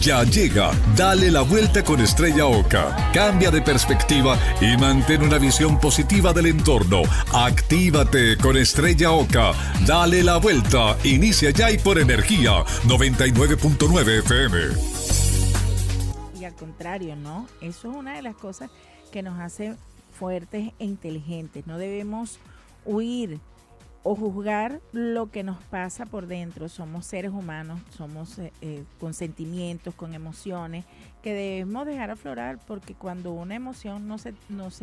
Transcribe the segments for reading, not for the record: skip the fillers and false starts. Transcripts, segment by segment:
Ya llega, dale la vuelta con Estrella Oca. Cambia de perspectiva y mantén una visión positiva del entorno. Actívate con Estrella Oca. Dale la vuelta. Inicia ya y por Energía 99.9 FM. Y al contrario, ¿no? Eso es una de las cosas que nos hace fuertes e inteligentes. No debemos huir o juzgar lo que nos pasa por dentro. Somos seres humanos, somos con sentimientos, con emociones que debemos dejar aflorar, porque cuando una emoción no se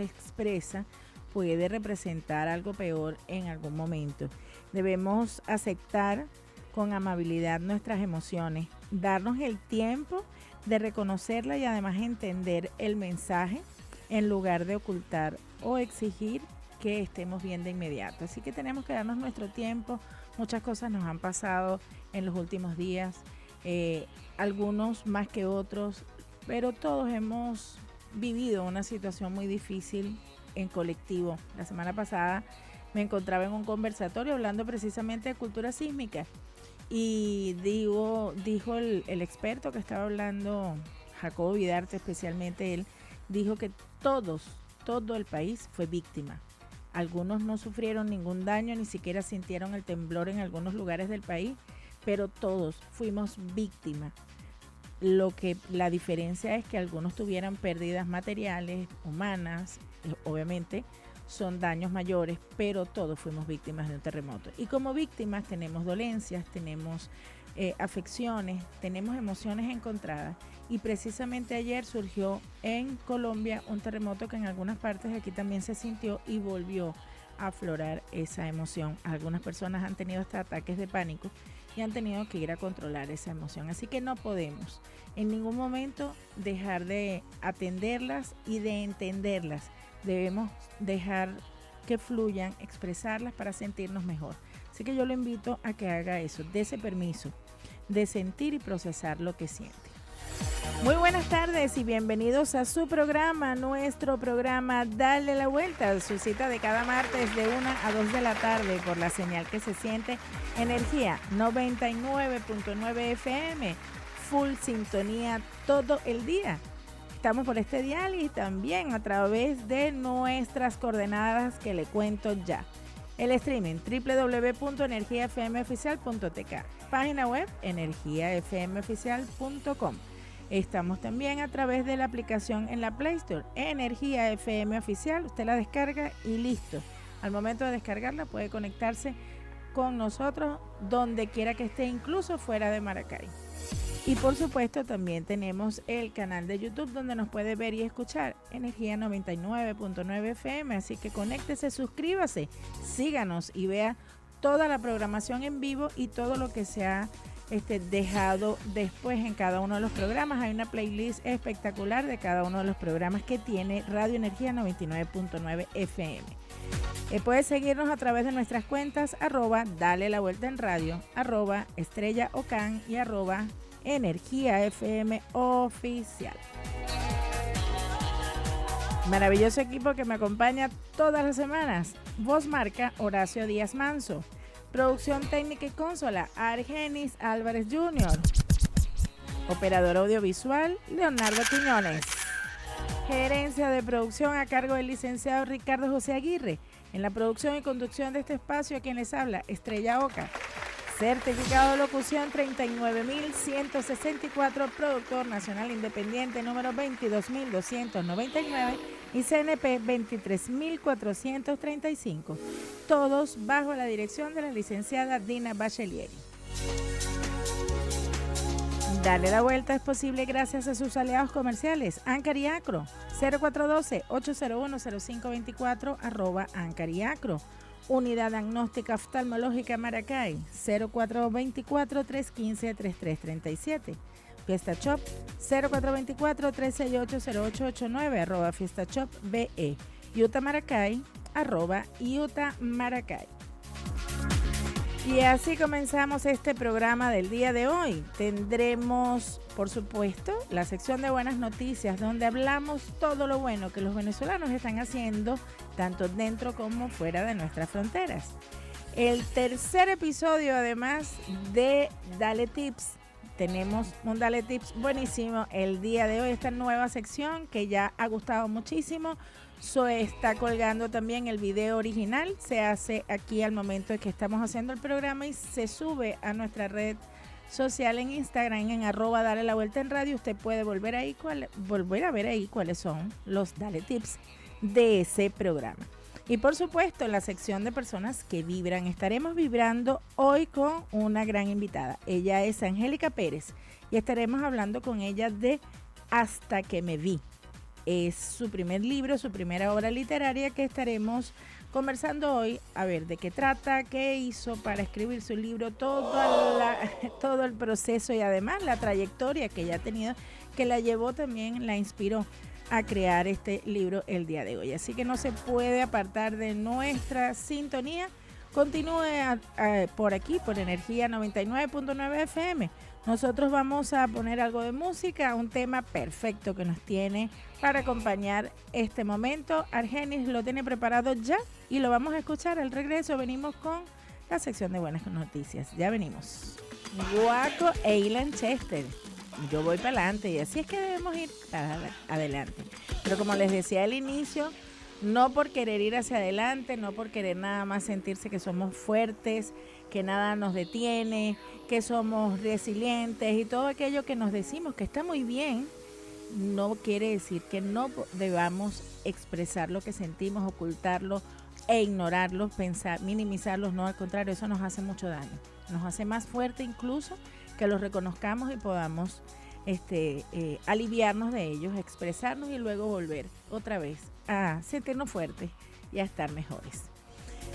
expresa puede representar algo peor en algún momento. Debemos aceptar con amabilidad nuestras emociones, darnos el tiempo de reconocerla y además entender el mensaje en lugar de ocultar o exigir que estemos bien de inmediato. Así que tenemos que darnos nuestro tiempo. Muchas cosas nos han pasado en los últimos días, algunos más que otros, pero todos hemos vivido una situación muy difícil en colectivo. La semana pasada me encontraba en un conversatorio hablando precisamente de cultura sísmica y dijo el experto que estaba hablando, Jacobo Vidarte especialmente, él dijo que todo el país fue víctima. Algunos no sufrieron ningún daño, ni siquiera sintieron el temblor en algunos lugares del país, pero todos fuimos víctimas. La diferencia es que algunos tuvieran pérdidas materiales, humanas, obviamente son daños mayores, pero todos fuimos víctimas de un terremoto. Y como víctimas tenemos dolencias, tenemos afecciones, tenemos emociones encontradas. Y precisamente ayer surgió en Colombia un terremoto que en algunas partes aquí también se sintió y volvió a aflorar esa emoción. Algunas personas han tenido hasta ataques de pánico y han tenido que ir a controlar esa emoción. Así que no podemos en ningún momento dejar de atenderlas y de entenderlas. Debemos dejar que fluyan, expresarlas para sentirnos mejor. Así que yo lo invito a que haga eso, dése permiso de sentir y procesar lo que siente. Muy buenas tardes y bienvenidos a su programa, nuestro programa Dale la Vuelta, su cita de cada martes de 1 a 2 de la tarde por la señal que se siente, Energía 99.9 FM, full sintonía todo el día. Estamos por este dial y también a través de nuestras coordenadas que le cuento ya. El streaming www.energiafmoficial.tk, página web energiafmoficial.com. Estamos también a través de la aplicación en la Play Store, Energía FM Oficial. Usted la descarga y listo. Al momento de descargarla puede conectarse con nosotros donde quiera que esté, incluso fuera de Maracay. Y por supuesto también tenemos el canal de YouTube donde nos puede ver y escuchar, Energía 99.9 FM. Así que conéctese, suscríbase, síganos y vea toda la programación en vivo y todo lo que se ha dejado después en cada uno de los programas. Hay una playlist espectacular de cada uno de los programas que tiene Radio Energía 99.9 FM. Puedes seguirnos a través de nuestras cuentas @Dale la Vuelta en Radio, @Estrella Ocan y @Energía FM Oficial. Maravilloso equipo que me acompaña todas las semanas. Voz marca Horacio Díaz Manso. Producción técnica y consola Argenis Álvarez Jr. Operador audiovisual Leonardo Quiñones. Gerencia de producción a cargo del licenciado Ricardo José Aguirre. En la producción y conducción de este espacio, a quien les habla, Estrella Oca. Certificado de locución 39.164, productor nacional independiente número 22.299 y CNP 23.435. Todos bajo la dirección de la licenciada Dina Bachelieri. Dale la Vuelta es posible gracias a sus aliados comerciales, Ancar y Acro, 0412-801-0524, @Ancar y Acro. Unidad Diagnóstica Oftalmológica Maracay, 0424-315-3337. Fiesta Shop, 0424-368-0889, Fiesta Shop BE. Utah Maracay, @Utah Maracay. Y así comenzamos este programa del día de hoy. Tendremos, por supuesto, la sección de buenas noticias, donde hablamos todo lo bueno que los venezolanos están haciendo, tanto dentro como fuera de nuestras fronteras. El tercer episodio, además de Dale Tips, tenemos un Dale Tips buenísimo el día de hoy, esta nueva sección que ya ha gustado muchísimo. Está colgando también el video original, se hace aquí al momento de que estamos haciendo el programa y se sube a nuestra red social en Instagram en @Dale la Vuelta en Radio. Usted puede volver a ver ahí cuáles son los Dale Tips de ese programa. Y por supuesto, en la sección de personas que vibran, estaremos vibrando hoy con una gran invitada. Ella es Angélica Pérez y estaremos hablando con ella de Hasta que me vi. Es su primer libro, su primera obra literaria que estaremos conversando hoy, a ver de qué trata, qué hizo para escribir su libro, todo el proceso y además la trayectoria que ella ha tenido, que la llevó también, la inspiró a crear este libro el día de hoy. Así que no se puede apartar de nuestra sintonía. Continúe por aquí, por Energía 99.9 FM. Nosotros vamos a poner algo de música, un tema perfecto que nos tiene para acompañar este momento. Argenis lo tiene preparado ya y lo vamos a escuchar. Al regreso venimos con la sección de buenas noticias. Ya venimos. Guaco e Ilan Chester. Yo voy para adelante y así es que debemos ir para adelante. Pero como les decía al inicio, no por querer ir hacia adelante, no por querer nada más sentirse que somos fuertes, que nada nos detiene, que somos resilientes y todo aquello que nos decimos que está muy bien, no quiere decir que no debamos expresar lo que sentimos, ocultarlo e ignorarlo, pensar, minimizarlos. No, al contrario, eso nos hace mucho daño. Nos hace más fuerte incluso que los reconozcamos y podamos aliviarnos de ellos, expresarnos y luego volver otra vez a sentirnos fuertes y a estar mejores.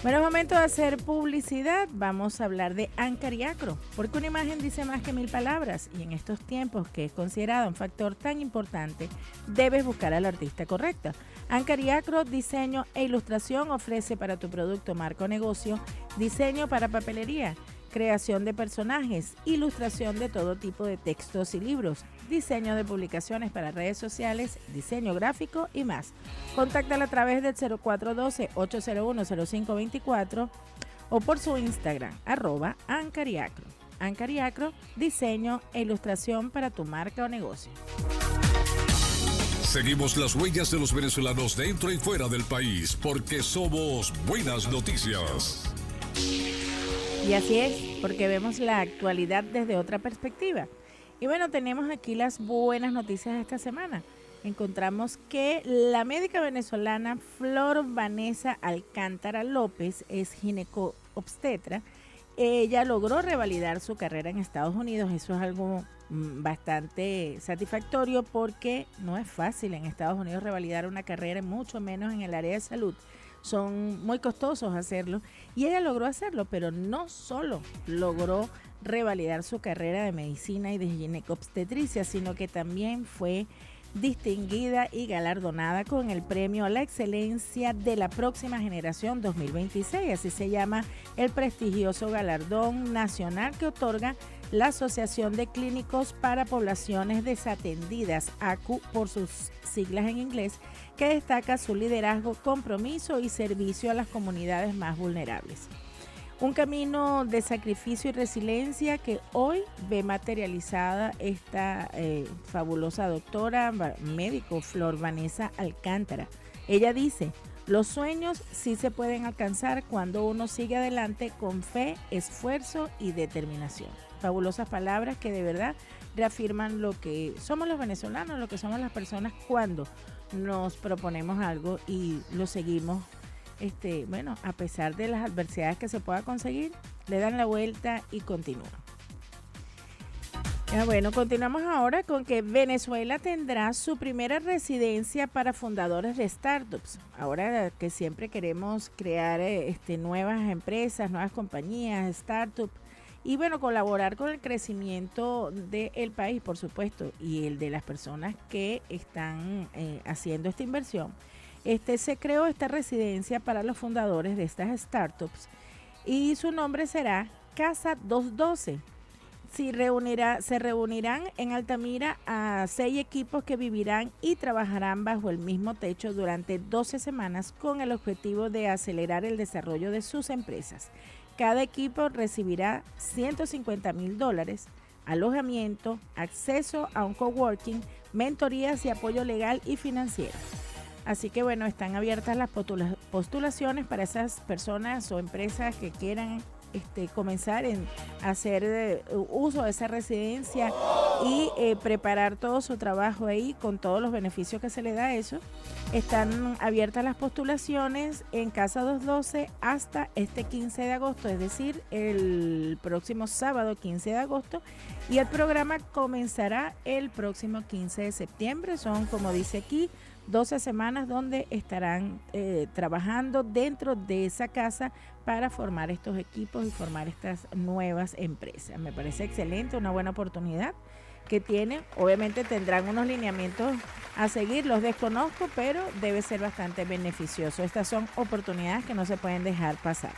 Bueno, es momento de hacer publicidad. Vamos a hablar de Ancar y Acro, porque una imagen dice más que 1000 palabras y en estos tiempos que es considerado un factor tan importante, debes buscar al artista correcto. Ancar y Acro, diseño e ilustración, ofrece para tu producto, marca o negocio, diseño para papelería, creación de personajes, ilustración de todo tipo de textos y libros, diseño de publicaciones para redes sociales, diseño gráfico y más. Contáctala a través del 0412-801-0524 o por su Instagram, @Ancariacro. Ancariacro, diseño e ilustración para tu marca o negocio. Seguimos las huellas de los venezolanos dentro y fuera del país, porque somos Buenas Noticias. Y así es, porque vemos la actualidad desde otra perspectiva. Y bueno, tenemos aquí las buenas noticias de esta semana. Encontramos que la médica venezolana Flor Vanessa Alcántara López es ginecobstetra. Ella logró revalidar su carrera en Estados Unidos. Eso es algo bastante satisfactorio porque no es fácil en Estados Unidos revalidar una carrera, mucho menos en el área de salud. Son muy costosos hacerlo y ella logró hacerlo, pero no solo logró revalidar su carrera de medicina y de ginecobstetricia, sino que también fue distinguida y galardonada con el premio a la excelencia de la próxima generación 2026. Así se llama el prestigioso galardón nacional que otorga la Asociación de Clínicos para Poblaciones Desatendidas, ACU por sus siglas en inglés, que destaca su liderazgo, compromiso y servicio a las comunidades más vulnerables. Un camino de sacrificio y resiliencia que hoy ve materializada esta fabulosa doctora médico Flor Vanessa Alcántara. Ella dice: los sueños sí se pueden alcanzar cuando uno sigue adelante con fe, esfuerzo y determinación. Fabulosas palabras que de verdad reafirman lo que somos los venezolanos, lo que somos las personas cuando nos proponemos algo y lo seguimos. Bueno, a pesar de las adversidades que se pueda conseguir, le dan la vuelta y continúan. Bueno, continuamos ahora con que Venezuela tendrá su primera residencia para fundadores de startups. Ahora que siempre queremos crear nuevas empresas, nuevas compañías, startups, y bueno, colaborar con el crecimiento del país, por supuesto, y el de las personas que están haciendo esta inversión. Se creó esta residencia para los fundadores de estas startups y su nombre será Casa 212. Se reunirán en Altamira a 6 equipos que vivirán y trabajarán bajo el mismo techo durante 12 semanas con el objetivo de acelerar el desarrollo de sus empresas. Cada equipo recibirá $150,000, alojamiento, acceso a un coworking, mentorías y apoyo legal y financiero. Así que bueno, están abiertas las postulaciones para esas personas o empresas que quieran comenzar a hacer uso de esa residencia y preparar todo su trabajo ahí con todos los beneficios que se le da a eso. Están abiertas las postulaciones en Casa 212 hasta este 15 de agosto, es decir, el próximo sábado 15 de agosto, y el programa comenzará el próximo 15 de septiembre. Son, como dice aquí, 12 semanas donde estarán trabajando dentro de esa casa para formar estos equipos y formar estas nuevas empresas. Me parece excelente, una buena oportunidad que tienen. Obviamente tendrán unos lineamientos a seguir, los desconozco, pero debe ser bastante beneficioso. Estas son oportunidades que no se pueden dejar pasar.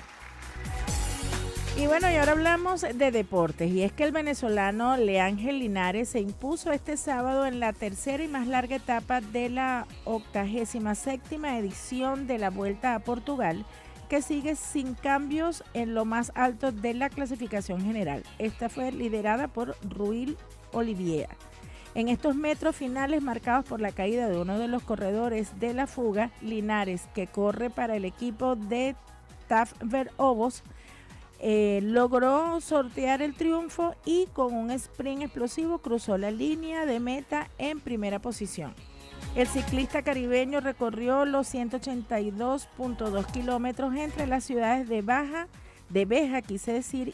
Y bueno, y ahora hablamos de deportes, y es que el venezolano Leángel Linares se impuso este sábado en la tercera y más larga etapa de la 87ª edición de la Vuelta a Portugal, que sigue sin cambios en lo más alto de la clasificación general. Esta fue liderada por Ruil Oliviera. En estos metros finales marcados por la caída de uno de los corredores de la fuga, Linares, que corre para el equipo de TAF Ver-Ovos, logró sortear el triunfo y con un sprint explosivo cruzó la línea de meta en primera posición. El ciclista caribeño recorrió los 182.2 kilómetros entre las ciudades de Beja,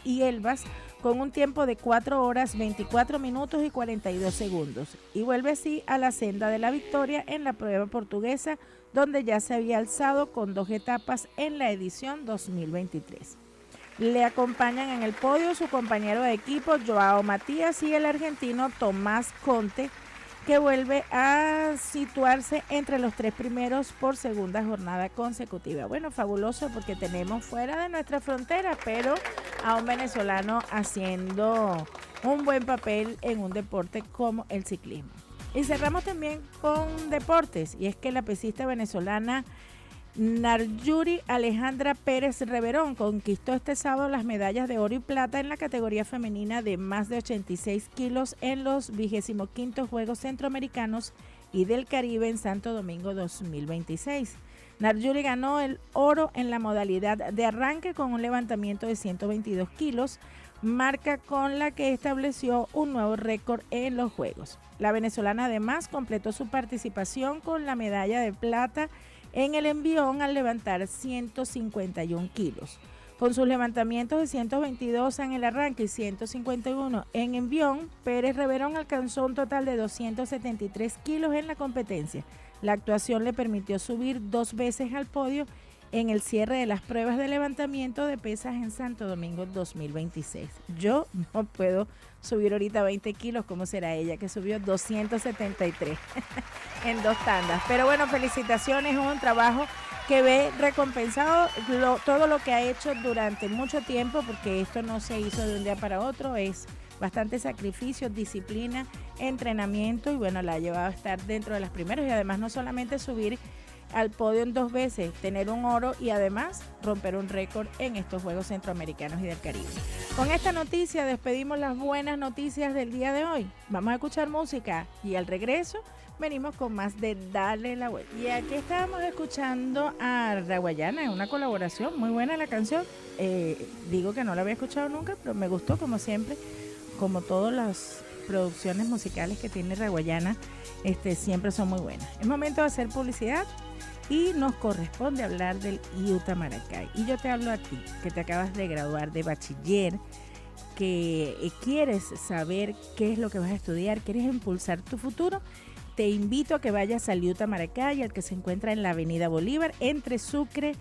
y Elvas, con un tiempo de 4 horas, 24 minutos y 42 segundos, y vuelve así a la senda de la victoria en la prueba portuguesa, donde ya se había alzado con 2 etapas en la edición 2023. Le acompañan en el podio su compañero de equipo Joao Matías y el argentino Tomás Conte, que vuelve a situarse entre los 3 primeros por segunda jornada consecutiva. Bueno, fabuloso, porque tenemos fuera de nuestra frontera, pero a un venezolano haciendo un buen papel en un deporte como el ciclismo. Y cerramos también con deportes, y es que la pesista venezolana Narjuri Alejandra Pérez Reverón conquistó este sábado las medallas de oro y plata en la categoría femenina de más de 86 kilos en los 25º Juegos Centroamericanos y del Caribe en Santo Domingo 2026. Narjuri ganó el oro en la modalidad de arranque con un levantamiento de 122 kilos, marca con la que estableció un nuevo récord en los Juegos. La venezolana además completó su participación con la medalla de plata en el envión al levantar 151 kilos. Con sus levantamientos de 122 en el arranque y 151 en envión, Pérez Reverón alcanzó un total de 273 kilos en la competencia. La actuación le permitió subir 2 veces al podio en el cierre de las pruebas de levantamiento de pesas en Santo Domingo 2026. Yo no puedo subir ahorita 20 kilos, como será ella, que subió 273 en 2 tandas. Pero bueno, felicitaciones, es un trabajo que ve recompensado todo lo que ha hecho durante mucho tiempo, porque esto no se hizo de un día para otro, es bastante sacrificio, disciplina, entrenamiento, y bueno, la ha llevado a estar dentro de las primeras, y además no solamente subir al podio en 2 veces, tener un oro y además romper un récord en estos Juegos Centroamericanos y del Caribe. Con esta noticia despedimos las buenas noticias del día de hoy. Vamos a escuchar música y al regreso venimos con más de Dale la Vuelta. Y aquí estábamos escuchando a Raguayana, en una colaboración muy buena la canción. Digo que no la había escuchado nunca, pero me gustó como siempre, como todas las producciones musicales que tiene Raguayana, siempre son muy buenas. Es momento de hacer publicidad y nos corresponde hablar del IUTA Maracay. Y yo te hablo a ti, que te acabas de graduar de bachiller, que quieres saber qué es lo que vas a estudiar, quieres impulsar tu futuro. Te invito a que vayas al IUTA Maracay, al que se encuentra en la Avenida Bolívar, entre Sucre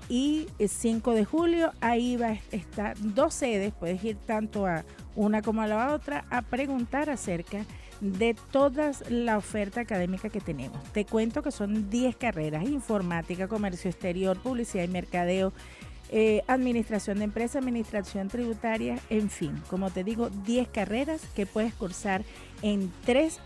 y 5 de julio. Ahí va a estar 2 sedes, puedes ir tanto a una como a la otra a preguntar acerca de toda la oferta académica que tenemos. Te cuento que son 10 carreras: informática, comercio exterior, publicidad y mercadeo, administración de empresas, administración tributaria, en fin, como te digo, 10 carreras que puedes cursar en 3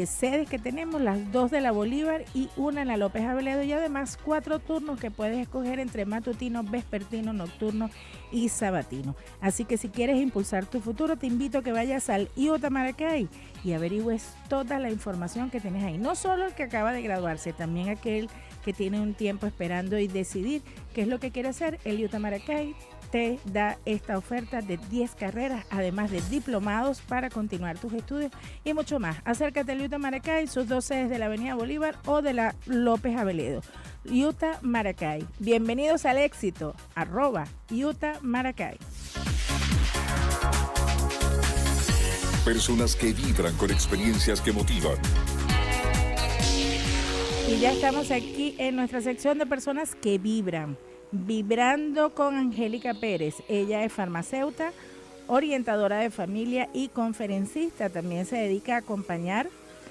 sedes que tenemos, las 2 de la Bolívar y una en la López Aveledo, y además 4 turnos que puedes escoger entre matutino, vespertino, nocturno y sabatino. Así que si quieres impulsar tu futuro, te invito a que vayas al IUTA Maracay y averigües toda la información que tienes ahí. No solo el que acaba de graduarse, también aquel que tiene un tiempo esperando y decidir qué es lo que quiere hacer. El IUTA Maracay te da esta oferta de 10 carreras, además de diplomados para continuar tus estudios y mucho más. Acércate al IUTA Maracay, sus 2 sedes de la Avenida Bolívar o de la López Aveledo. IUTA Maracay. Bienvenidos al éxito. @IUTA Maracay. Personas que vibran con experiencias que motivan. Y ya estamos aquí en nuestra sección de personas que vibran. Vibrando con Angélica Pérez. Ella es farmacéutica, orientadora de familia y conferencista. También se dedica a acompañar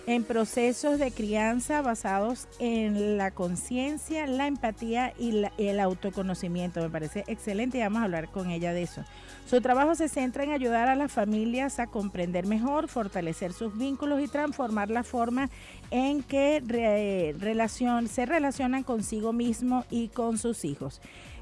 en procesos de crianza basados en la conciencia, la empatía y el autoconocimiento. Me parece excelente y vamos a hablar con ella de eso. Su trabajo se centra en ayudar a las familias a comprender mejor, fortalecer sus vínculos y transformar la forma en que se relacionan consigo mismo y con sus hijos.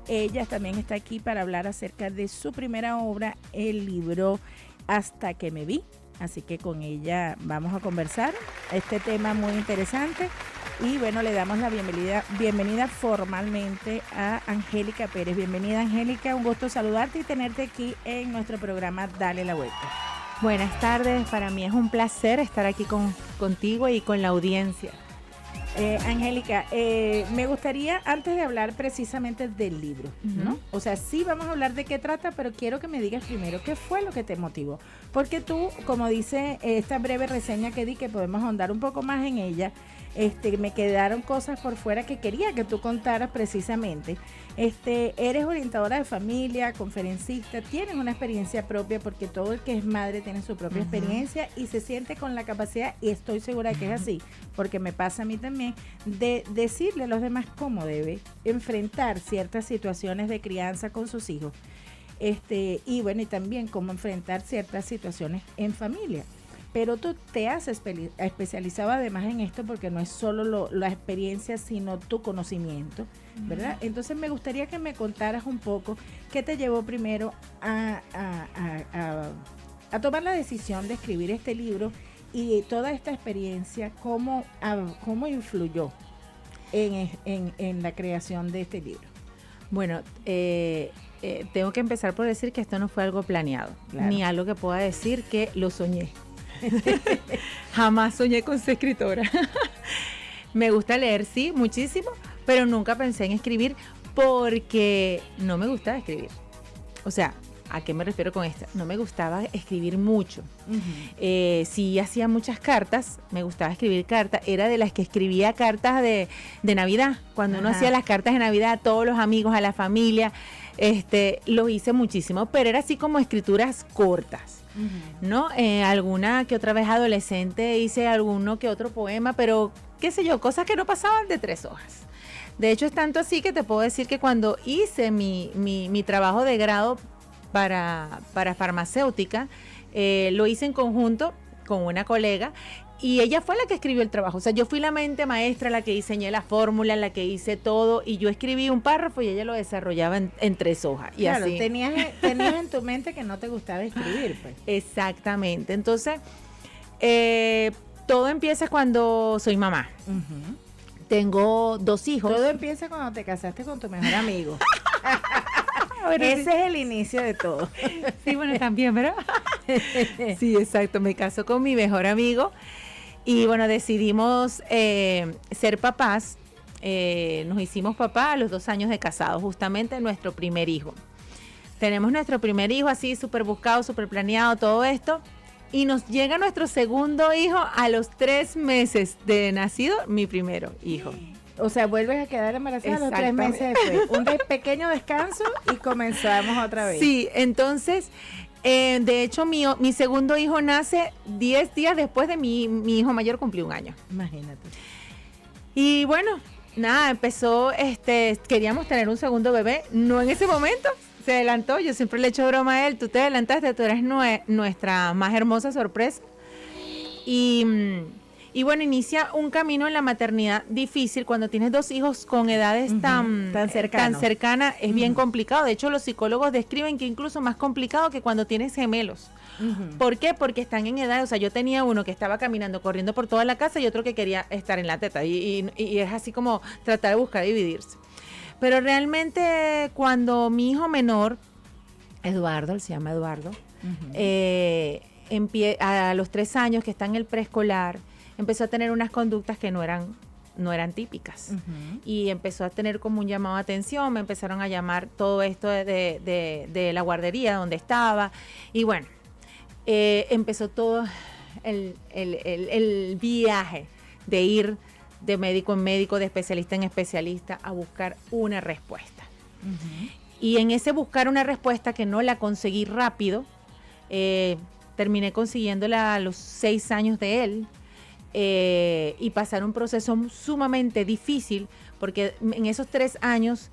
Ella también está aquí para hablar acerca de su primera obra, el libro Hasta que me vi. Así que con ella vamos a conversar este tema muy interesante. Y bueno, le damos la bienvenida formalmente a Angélica Pérez. Bienvenida, Angélica, un gusto saludarte y tenerte aquí en nuestro programa Dale la Vuelta. Buenas tardes, para mí es un placer estar aquí contigo y con la audiencia. Angélica, me gustaría, antes de hablar precisamente del libro, ¿no? O sea, sí vamos a hablar de qué trata, pero quiero que me digas primero qué fue lo que te motivó. Porque tú, como dice esta breve reseña que di, que podemos ahondar un poco más en ella, me quedaron cosas por fuera que quería que tú contaras precisamente. Eres orientadora de familia, conferencista, tienes una experiencia propia, porque todo el que es madre tiene su propia experiencia y se siente con la capacidad, y estoy segura que es así, porque me pasa a mí también, de decirle a los demás cómo debe enfrentar ciertas situaciones de crianza con sus hijos. Y bueno, y también cómo enfrentar ciertas situaciones en familia. Pero tú te has especializado además en esto, porque no es solo la experiencia, sino tu conocimiento, ¿verdad? Entonces me gustaría que me contaras un poco qué te llevó primero a tomar la decisión de escribir este libro, y toda esta experiencia, cómo influyó en la creación de este libro. Bueno, tengo que empezar por decir que esto no fue algo planeado, ni algo que pueda decir que lo soñé. Jamás soñé con ser escritora. Me gusta leer, sí, muchísimo, pero nunca pensé en escribir porque no me gustaba escribir. O sea, ¿a qué me refiero con esto? No me gustaba escribir mucho. Sí hacía muchas cartas, me gustaba escribir cartas. Era de las que escribía cartas de Navidad. Cuando uno hacía las cartas de Navidad a todos los amigos, a la familia, los hice muchísimo, pero era así como escrituras cortas. ¿No? Alguna que otra vez adolescente hice alguno que otro poema, pero qué sé yo, cosas que no pasaban de 3 hojas. De hecho, es tanto así que te puedo decir que cuando hice mi trabajo de grado para farmacéutica, lo hice en conjunto con una colega, y ella fue la que escribió el trabajo. O sea, yo fui la mente maestra, la que diseñé la fórmula, la que hice todo, y yo escribí un párrafo y ella lo desarrollaba en 3 hojas. Y claro, así. tenías en tu mente que no te gustaba escribir, pues. Exactamente. Entonces, todo empieza cuando soy mamá. Tengo 2 hijos. Todo empieza cuando te casaste con tu mejor amigo. Bueno, ese sí. es el inicio de todo. Sí, bueno, también, ¿verdad? Sí, exacto. Me caso con mi mejor amigo. Y bueno, decidimos ser papás. Nos hicimos papás a los 2 años de casados, justamente nuestro primer hijo. Tenemos nuestro primer hijo así, súper buscado, súper planeado, todo esto. Y nos llega nuestro segundo hijo a los 3 meses de nacido, mi primer hijo. O sea, vuelves a quedar embarazada a los 3 meses después. Un pequeño descanso y comenzamos otra vez. Sí, entonces... de hecho, mi segundo hijo nace 10 días después de mi hijo mayor cumplió 1 año. Imagínate. Y bueno, nada, empezó, queríamos tener un segundo bebé, no en ese momento, se adelantó. Yo siempre le echo broma a él, tú te adelantaste, tú eres nuestra más hermosa sorpresa. Y Y bueno, inicia un camino en la maternidad difícil cuando tienes 2 hijos con edades tan cercanas, es bien complicado. De hecho, los psicólogos describen que incluso más complicado que cuando tienes gemelos. ¿Por qué? Porque están en edad, o sea, yo tenía uno que estaba caminando, corriendo por toda la casa y otro que quería estar en la teta. Y es así como tratar de buscar dividirse. Pero realmente cuando mi hijo menor, Eduardo, él se llama Eduardo, a los 3 años que está en el preescolar, empezó a tener unas conductas que no eran típicas. Y empezó a tener como un llamado de atención, me empezaron a llamar todo esto de la guardería donde estaba. Y bueno, empezó todo el viaje de ir de médico en médico, de especialista en especialista, a buscar una respuesta. Y en ese buscar una respuesta que no la conseguí rápido, terminé consiguiéndola a los 6 años de él, y pasar un proceso sumamente difícil, porque en esos 3 años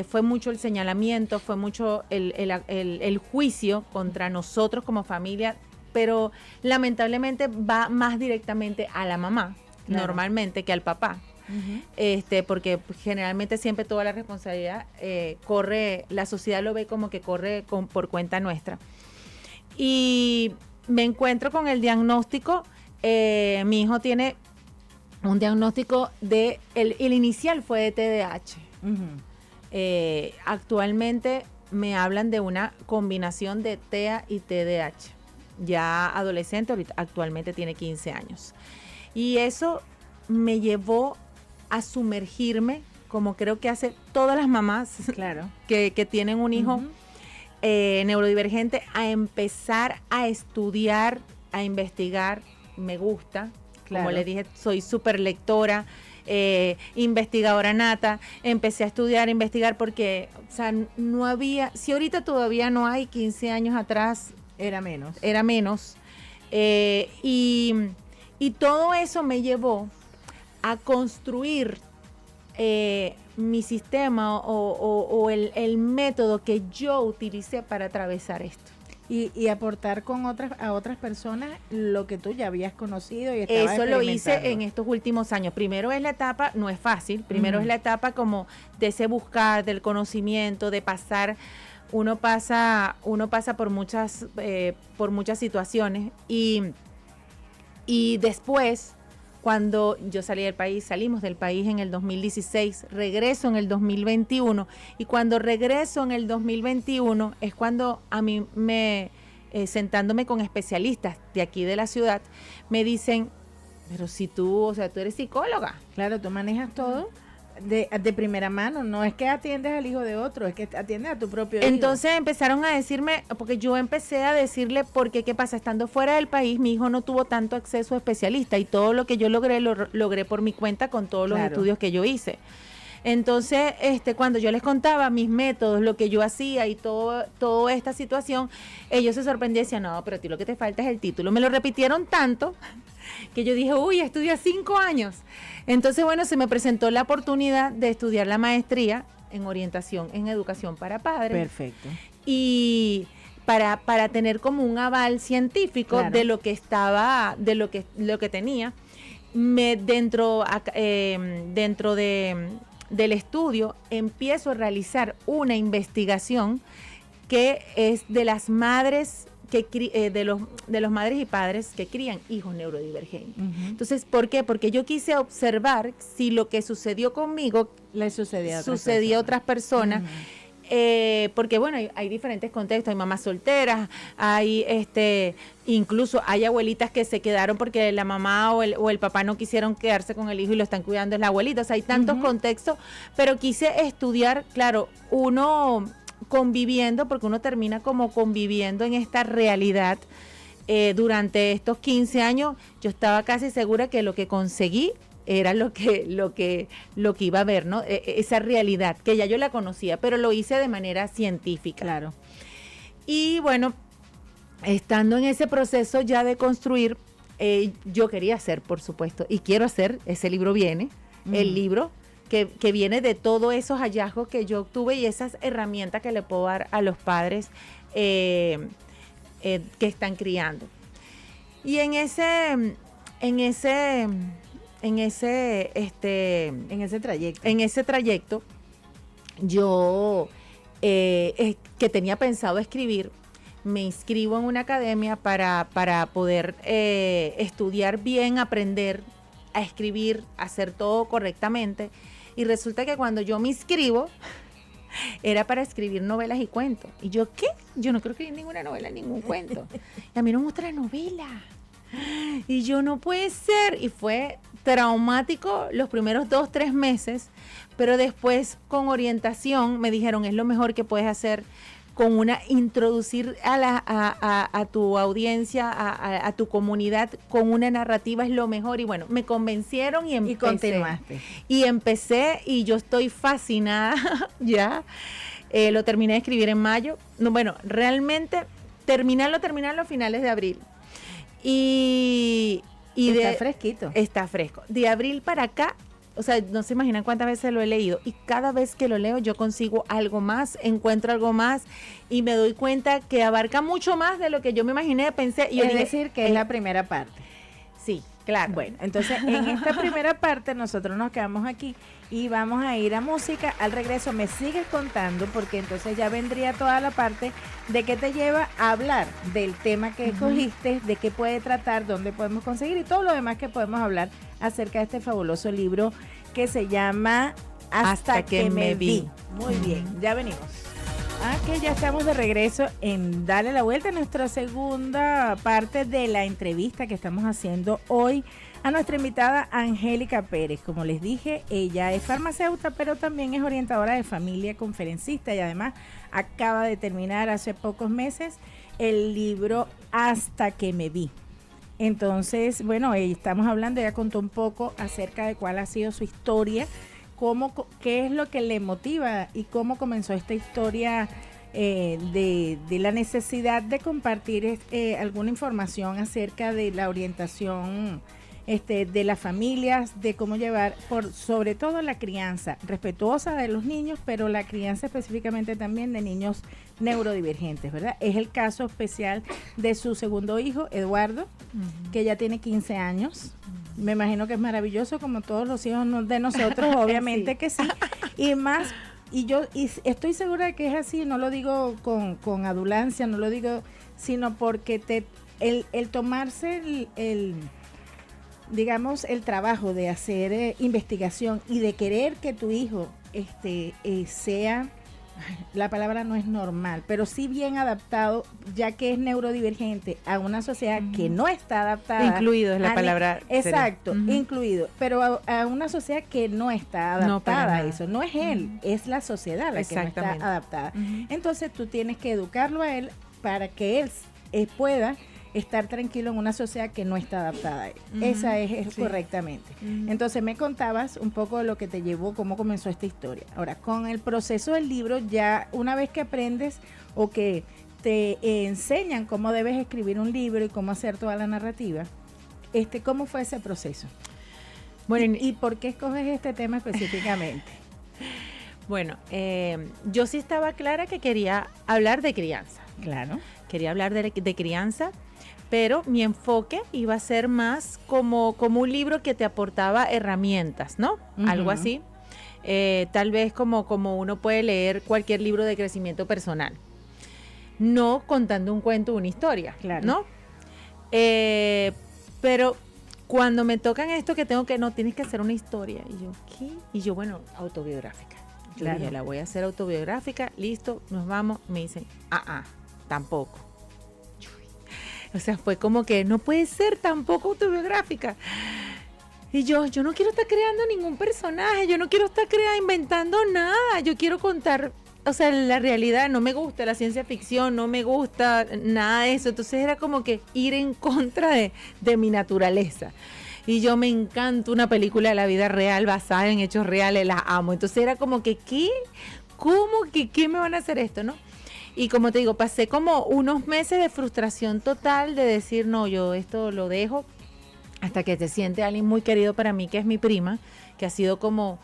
fue mucho el señalamiento, fue mucho el juicio contra nosotros como familia, pero lamentablemente va más directamente a la mamá, normalmente, que al papá. Porque generalmente siempre toda la responsabilidad corre, la sociedad lo ve como que corre por cuenta nuestra. Y me encuentro con el diagnóstico. Mi hijo tiene un diagnóstico el inicial fue de TDAH. Actualmente me hablan de una combinación de TEA y TDAH. Ya adolescente, actualmente tiene 15 años. Y eso me llevó a sumergirme, como creo que hace todas las mamás que tienen un hijo neurodivergente, a empezar a estudiar, a investigar. Me gusta, como le dije, soy súper lectora, investigadora nata. Empecé a estudiar, a investigar, porque, o sea, no había, si ahorita todavía no hay, 15 años atrás era menos. Y todo eso me llevó a construir mi sistema o el método que yo utilicé para atravesar esto. Y aportar a otras personas lo que tú ya habías conocido y estabas experimentando. Eso lo hice en estos últimos años. Primero es la etapa, no es fácil, primero es la etapa como de ese buscar, del conocimiento, de pasar, uno pasa por muchas situaciones y después, cuando yo salimos del país en el 2016, regreso en el 2021, y cuando regreso en el 2021 es cuando a mí sentándome con especialistas de aquí de la ciudad, me dicen, pero si tú eres psicóloga. Claro, tú manejas todo de primera mano, no es que atiendes al hijo de otro, es que atiendes a tu propio hijo. Entonces empezaron a decirme, porque yo empecé a decirle, porque qué pasa, estando fuera del país, mi hijo no tuvo tanto acceso a especialistas, y todo lo que yo logré, lo logré por mi cuenta con todos los estudios que yo hice. Entonces, cuando yo les contaba mis métodos, lo que yo hacía y toda esta situación, ellos se sorprendían y decían, no, pero a ti lo que te falta es el título. Me lo repitieron tanto que yo dije, uy, estudié 5 años. Entonces, bueno, se me presentó la oportunidad de estudiar la maestría en orientación en educación para padres. Perfecto. Y para tener como un aval científico de lo que estaba, de lo que tenía, dentro del estudio empiezo a realizar una investigación que es de las madres de los madres y padres que crían hijos neurodivergentes. Entonces, ¿por qué? Porque yo quise observar si lo que sucedió conmigo le sucedía a otras personas. Porque bueno, hay diferentes contextos, hay mamás solteras, hay incluso hay abuelitas que se quedaron porque la mamá o el papá no quisieron quedarse con el hijo y lo están cuidando es la abuelita. O sea, hay tantos contextos, pero quise estudiar, claro, uno conviviendo, porque uno termina como conviviendo en esta realidad. Durante estos 15 años yo estaba casi segura que lo que conseguí era lo que iba a ver, ¿no? Esa realidad, que ya yo la conocía, pero lo hice de manera científica. Claro. Y bueno, estando en ese proceso ya de construir, yo quería hacer, por supuesto, y quiero hacer, ese libro viene, el libro que viene de todos esos hallazgos que yo obtuve y esas herramientas que le puedo dar a los padres que están criando. Y en en ese trayecto, yo que tenía pensado escribir, me inscribo en una academia para poder estudiar bien, aprender a escribir, hacer todo correctamente. Y resulta que cuando yo me inscribo, era para escribir novelas y cuentos. Y yo, ¿qué? Yo no creo que ninguna novela, ningún cuento. Y a mí no me gusta la novela. Y yo, no puede ser. Y fue traumático los primeros 2-3 meses, pero después con orientación me dijeron, es lo mejor que puedes hacer, introducir a tu audiencia, a tu comunidad con una narrativa es lo mejor. Y bueno, me convencieron y empecé. Y continuaste. Y empecé y yo estoy fascinada ya. Lo terminé de escribir en mayo. No, bueno, realmente terminarlo a finales de abril. Y está fresquito. Está fresco. De abril para acá, o sea, no se imaginan cuántas veces lo he leído. Y cada vez que lo leo yo consigo algo más, encuentro algo más y me doy cuenta que abarca mucho más de lo que yo me imaginé, pensé. Y es decir, que es la primera parte. Sí, claro. Bueno, entonces en esta primera parte nosotros nos quedamos aquí y vamos a ir a música. Al regreso me sigues contando, porque entonces ya vendría toda la parte de qué te lleva a hablar del tema que escogiste, de qué puede tratar, dónde podemos conseguir y todo lo demás que podemos hablar acerca de este fabuloso libro que se llama Hasta que me vi. Muy bien, ya venimos. Que ya estamos de regreso en Dale la Vuelta, en nuestra segunda parte de la entrevista que estamos haciendo hoy a nuestra invitada Angélica Pérez. Como les dije, ella es farmacéutica, pero también es orientadora de familia, conferencista, y además acaba de terminar hace pocos meses el libro Hasta que me vi. Entonces, bueno, estamos hablando, ella contó un poco acerca de cuál ha sido su historia, qué es lo que le motiva y cómo comenzó esta historia de la necesidad de compartir alguna información acerca de la orientación de las familias, de cómo llevar, sobre todo la crianza respetuosa de los niños, pero la crianza específicamente también de niños neurodivergentes, ¿verdad? Es el caso especial de su segundo hijo, Eduardo, que ya tiene 15 años. Me imagino que es maravilloso, como todos los hijos de nosotros, obviamente. Sí. Que sí. Y yo estoy segura de que es así, no lo digo con adulancia, no lo digo, sino porque el tomarse digamos, el trabajo de hacer investigación y de querer que tu hijo sea, la palabra no es normal, pero sí bien adaptado, ya que es neurodivergente, a una sociedad que no está adaptada. Incluido es la palabra. Exacto, incluido, pero a una sociedad que no está adaptada a eso. No es él, es la sociedad la que no está adaptada. Entonces tú tienes que educarlo a él para que él pueda estar tranquilo en una sociedad que no está adaptada a él. Esa es sí. Correctamente. Entonces me contabas un poco de lo que te llevó, cómo comenzó esta historia. Ahora, con el proceso del libro, ya una vez que aprendes o que te enseñan cómo debes escribir un libro y cómo hacer toda la narrativa, ¿cómo fue ese proceso? Bueno, ¿Y por qué escoges este tema específicamente? Bueno, yo sí estaba clara que quería hablar de crianza. Claro. Quería hablar de crianza, pero mi enfoque iba a ser más como un libro que te aportaba herramientas, ¿no? Algo así. Tal vez como uno puede leer cualquier libro de crecimiento personal. No contando un cuento o una historia, claro. ¿No? Pero cuando me tocan esto que tienes que hacer una historia. Y yo, ¿qué? Y yo, bueno, autobiográfica. Claro. Yo la voy a hacer autobiográfica, listo, nos vamos. Me dicen, tampoco. O sea, fue como que no puede ser tampoco autobiográfica. Y yo no quiero estar creando ningún personaje, yo no quiero estar inventando nada, yo quiero contar, o sea, la realidad. No me gusta la ciencia ficción, no me gusta nada de eso. Entonces era como que ir en contra de mi naturaleza. Y yo me encanta una película de la vida real basada en hechos reales, las amo. Entonces era como que, ¿qué? ¿Cómo que qué me van a hacer esto, no? Y como te digo, pasé como unos meses de frustración total de decir, no, yo esto lo dejo, hasta que te siente alguien muy querido para mí, que es mi prima, que ha sido como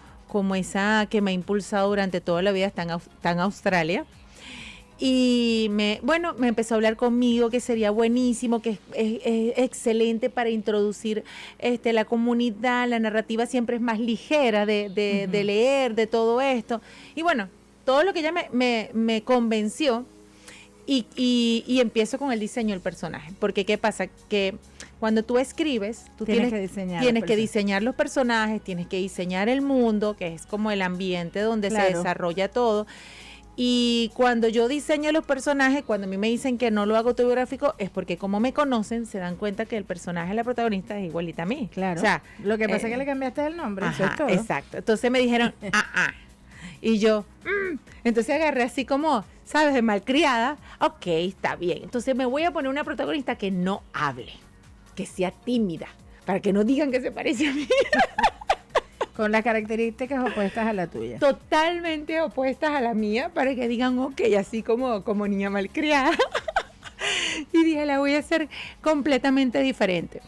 esa que me ha impulsado durante toda la vida, está en Australia. Y me empezó a hablar conmigo que sería buenísimo, que es excelente para introducir la comunidad, la narrativa siempre es más ligera de leer, de todo esto. Y bueno, todo lo que ella me convenció y empiezo con el diseño del personaje. Porque ¿qué pasa? Que cuando tú escribes, tú tienes que diseñar los personajes, tienes que diseñar el mundo, que es como el ambiente donde se desarrolla todo. Y cuando yo diseño los personajes, cuando a mí me dicen que no lo hago autobiográfico, es porque como me conocen, se dan cuenta que el personaje de la protagonista es igualita a mí. Claro. O sea, lo que pasa es que le cambiaste el nombre. Ajá, eso es todo. Exacto. Entonces me dijeron, Y yo, entonces agarré así como, ¿sabes? De malcriada. Ok, está bien. Entonces me voy a poner una protagonista que no hable, que sea tímida, para que no digan que se parece a mí. Con las características opuestas a la tuya. Totalmente opuestas a la mía, para que digan, ok, así como niña malcriada. Y dije, la voy a hacer completamente diferente.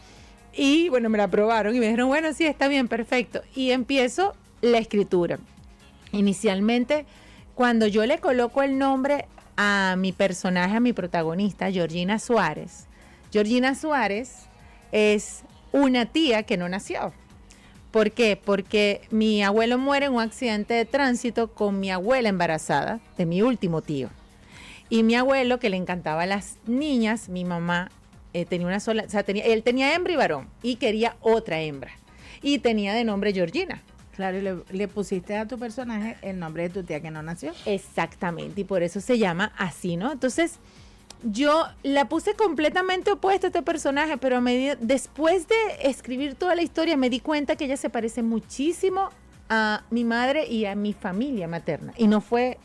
Y bueno, me la aprobaron y me dijeron, bueno, sí, está bien, perfecto. Y empiezo la escritura. Inicialmente, cuando yo le coloco el nombre a mi personaje, a mi protagonista, Georgina Suárez. Georgina Suárez es una tía que no nació. ¿Por qué? Porque mi abuelo muere en un accidente de tránsito con mi abuela embarazada de mi último tío. Y mi abuelo, que le encantaba a las niñas, mi mamá tenía una sola, o sea, él tenía hembra y varón y quería otra hembra. Y tenía de nombre Georgina. Claro, y le pusiste a tu personaje el nombre de tu tía que no nació. Exactamente, y por eso se llama así, ¿no? Entonces, yo la puse completamente opuesta a este personaje, pero después de escribir toda la historia me di cuenta que ella se parece muchísimo a mi madre y a mi familia materna. Y no fue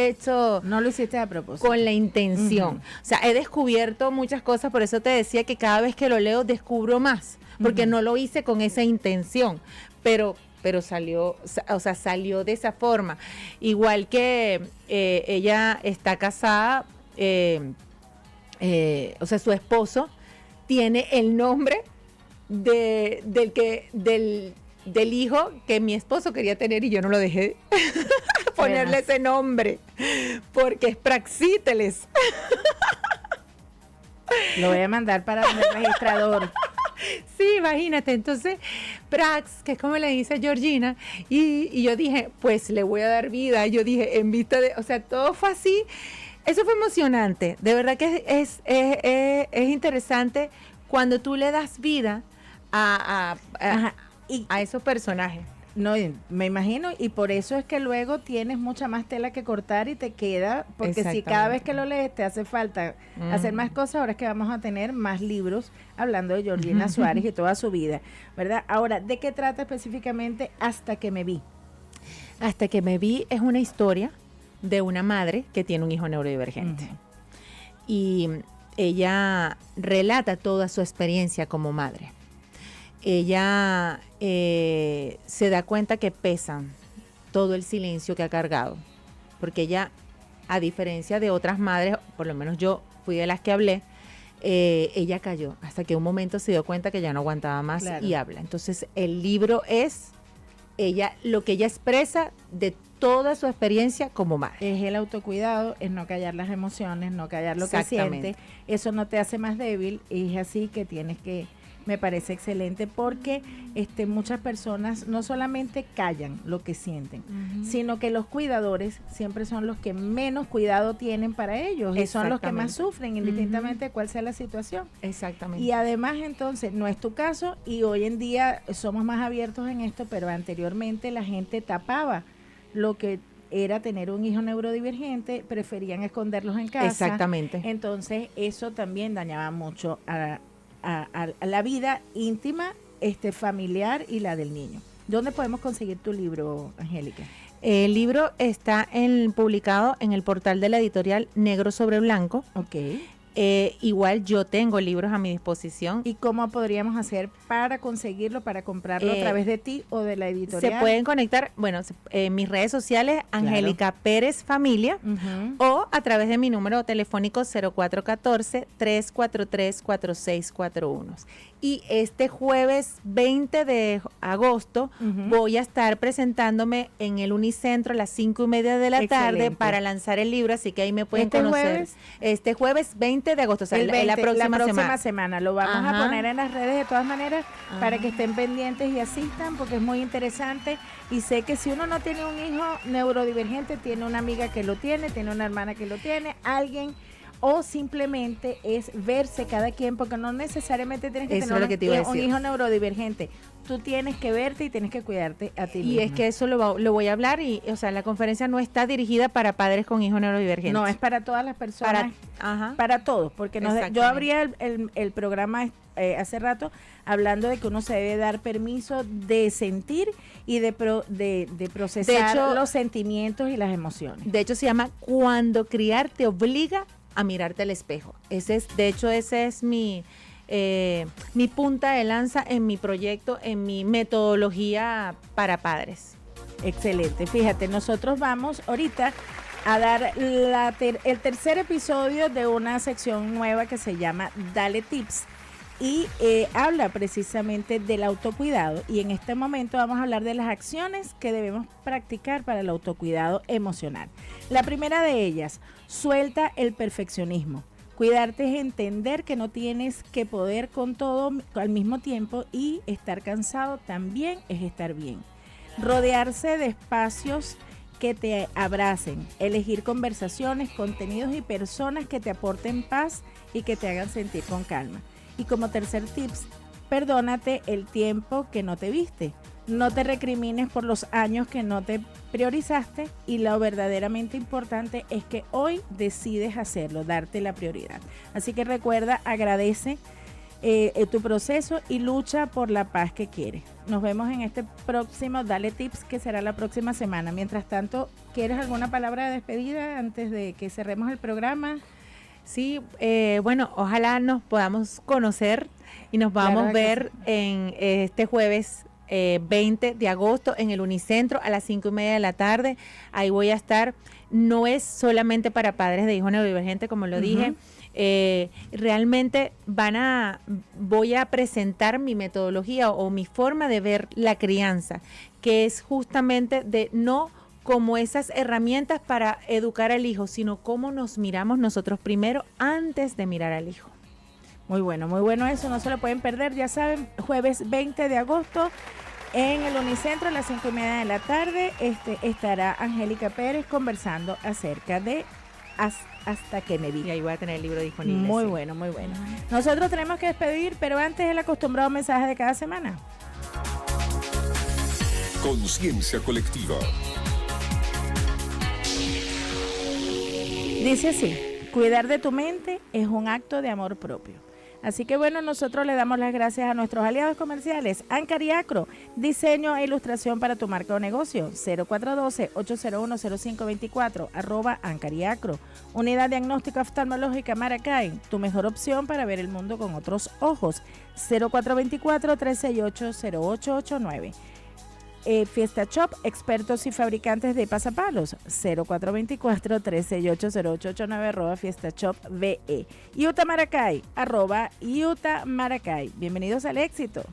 hecho... No lo hiciste a propósito. Con la intención. O sea, he descubierto muchas cosas, por eso te decía que cada vez que lo leo descubro más, porque no lo hice con esa intención, pero salió, o sea, salió de esa forma. Igual que ella está casada, o sea, su esposo tiene el nombre del hijo que mi esposo quería tener y yo no lo dejé ponerle ese nombre porque es Praxíteles. Lo voy a mandar para el registrador. Sí, imagínate, entonces Prax, que es como le dice Georgina, y yo dije, pues le voy a dar vida. Yo dije, en vista de, o sea, todo fue así. Eso fue emocionante, de verdad que es interesante cuando tú le das vida a esos personajes. No, me imagino, y por eso es que luego tienes mucha más tela que cortar y te queda, porque si cada vez que lo lees te hace falta hacer más cosas, ahora es que vamos a tener más libros hablando de Georgina Suárez y toda su vida, ¿verdad? Ahora, ¿de qué trata específicamente Hasta que me vi? Hasta que me vi es una historia de una madre que tiene un hijo neurodivergente. Y ella relata toda su experiencia como madre. Ella se da cuenta que pesa todo el silencio que ha cargado, porque ella, a diferencia de otras madres, por lo menos yo fui de las que hablé, ella cayó hasta que un momento se dio cuenta que ya no aguantaba más y habla. Entonces el libro es lo que ella expresa de toda su experiencia como madre. Es el autocuidado, es no callar las emociones, no callar lo que sientes. Eso no te hace más débil, y es así que tienes que... Me parece excelente porque muchas personas no solamente callan lo que sienten, sino que los cuidadores siempre son los que menos cuidado tienen para ellos y son los que más sufren, indistintamente de cuál sea la situación. Exactamente. Y además, entonces, no es tu caso, y hoy en día somos más abiertos en esto, pero anteriormente la gente tapaba lo que era tener un hijo neurodivergente, preferían esconderlos en casa. Exactamente. Entonces, eso también dañaba mucho a la vida íntima, familiar y la del niño. ¿Dónde podemos conseguir tu libro, Angélica? El libro está publicado en el portal de la editorial Negro sobre Blanco. Ok. Igual yo tengo libros a mi disposición. ¿Y cómo podríamos hacer para conseguirlo, para comprarlo a través de ti o de la editorial? Se pueden conectar, bueno, en mis redes sociales, Angélica Pérez Familia, o a través de mi número telefónico 0414-343-4641. Y este jueves 20 de agosto voy a estar presentándome en el Unicentro a las 5:30 de la tarde para lanzar el libro, así que ahí me pueden conocer. Este jueves 20 de agosto, o sea, la próxima semana. Lo vamos a poner en las redes de todas maneras para que estén pendientes y asistan, porque es muy interesante. Y sé que si uno no tiene un hijo neurodivergente, tiene una amiga que lo tiene una hermana que lo tiene, alguien, o simplemente es verse cada quien, porque no necesariamente tienes que tener un hijo neurodivergente. Tú tienes que verte y tienes que cuidarte a ti mismo. Y es que eso lo voy a hablar, y o sea, la conferencia no está dirigida para padres con hijos neurodivergentes. No, es para todas las personas, para todos, porque yo abría el programa hace rato hablando de que uno se debe dar permiso de sentir y de procesar los sentimientos y las emociones. De hecho, se llama Cuando criar te obliga a mirarte al espejo. Ese es mi punta de lanza en mi proyecto, en mi metodología para padres. Excelente. Fíjate, nosotros vamos ahorita a dar el tercer episodio de una sección nueva que se llama Dale Tips, y habla precisamente del autocuidado, y en este momento vamos a hablar de las acciones que debemos practicar para el autocuidado emocional. La primera de ellas: suelta el perfeccionismo. Cuidarte es entender que no tienes que poder con todo al mismo tiempo, y estar cansado también es estar bien. Rodearse de espacios que te abracen, elegir conversaciones, contenidos y personas que te aporten paz y que te hagan sentir con calma. Y como tercer tips, perdónate el tiempo que no te viste. No te recrimines por los años que no te priorizaste, y lo verdaderamente importante es que hoy decides hacerlo, darte la prioridad. Así que recuerda, agradece tu proceso y lucha por la paz que quieres. Nos vemos en este próximo Dale Tips, que será la próxima semana. Mientras tanto, ¿quieres alguna palabra de despedida antes de que cerremos el programa? Sí, bueno, ojalá nos podamos conocer y nos vamos a ver en este jueves 20 de agosto en el Unicentro a las 5:30 de la tarde. Ahí voy a estar. No es solamente para padres de hijos neurodivergentes, como lo dije. Realmente voy a presentar mi metodología o mi forma de ver la crianza, que es justamente de no como esas herramientas para educar al hijo, sino cómo nos miramos nosotros primero antes de mirar al hijo. Muy bueno eso, no se lo pueden perder, ya saben, jueves 20 de agosto en el Unicentro a las 5:30 de la tarde estará Angélica Pérez conversando acerca de Hasta que me vi. Y ahí voy a tener el libro disponible. Muy bueno. Nosotros tenemos que despedir, pero antes el acostumbrado mensaje de cada semana. Conciencia colectiva. Dice así: cuidar de tu mente es un acto de amor propio. Así que bueno, nosotros le damos las gracias a nuestros aliados comerciales. Ancar y Acro, diseño e ilustración para tu marca o negocio. 0412-801-0524, @Ancar y Acro. Unidad diagnóstica oftalmológica Maracay, tu mejor opción para ver el mundo con otros ojos. 0424-368-0889. Fiesta Shop, expertos y fabricantes de pasapalos. 0424-368-0889, @Fiesta Shop VE. Utah Maracay, @Utah Maracay. Bienvenidos al éxito.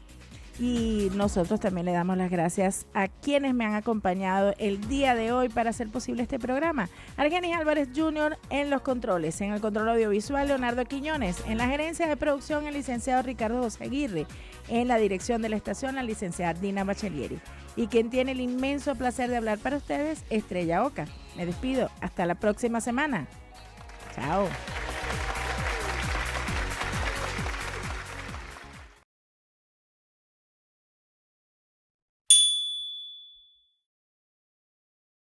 Y nosotros también le damos las gracias a quienes me han acompañado el día de hoy para hacer posible este programa. Argenis Álvarez Jr. en los controles, en el control audiovisual Leonardo Quiñones, en la gerencia de producción el licenciado Ricardo José Aguirre, en la dirección de la estación la licenciada Dina Bachelieri. Y quien tiene el inmenso placer de hablar para ustedes, Estrella Oca. Me despido, hasta la próxima semana. Chao.